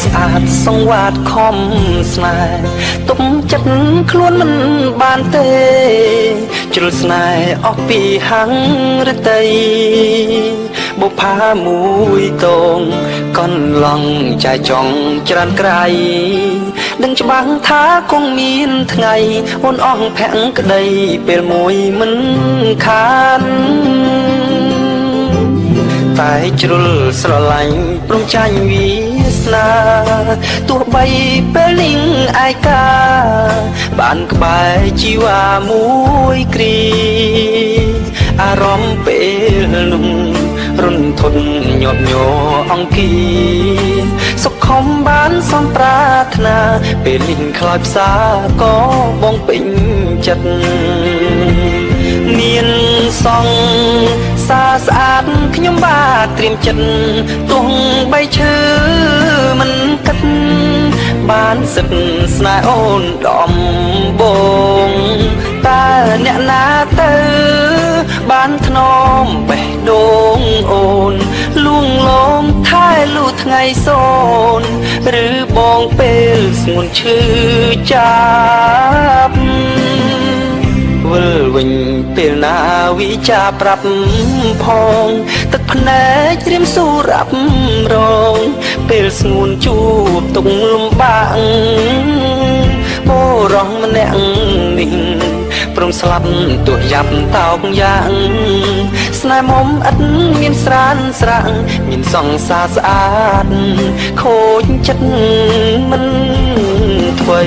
ស្អាតសង្វាតខំស្នេហ៍ទុកចិត្តខ្លួនមិនបានទេជ្រុលស្នេហ៍អស់ពីហាំងរតីបុប្ផាមួយតងកន្លងចែចង់ច្រើនក្រៃដឹងច្បាស់ថាគង់មានថ្ងៃអូនអស់ភក្តីពេលមួយមិនខានតែជ្រុលស្រឡាញ់ព្រមចាញ់វាសនាទោះបីពេលលីងឯកាបានក្បែរជីវ៉ាមួយគ្រីអារម្មណ៍ពេលនោះរុនធនញាប់ញ័រអង្គីសុខខំបានសំប្រាថ្នាពេលលីងខ្លោចផ្សាក៏បងពេញចិត្តមានសងសាស្អាតខ្ញុំបាទត្រៀមចិត្តទោះបីឈឺមិនគិតបានសិតស្នេហ៍អូនដំបងតើអ្នកណាទៅបានថ្នមបេះដូងអូនលួងលោមថែលូថ្ងៃសូនឬបងពេលស្ងួនឈឺចាប់វិលវិញពេលណាវិចាប្រាប់ផងទឹកភ្នែកត្រៀមស៊ូរាប់រងពេលស្ងួនជួបទុកលំបាកបុរសម្នាក់នេះព្រមស្លាប់ទោះយ៉ាប់តោកយ៉ាងស្នេហ៍មុំឥតមានស្រានស្រាំងមានសង្សារស្អាតខូចចិត្តមិនថ្មី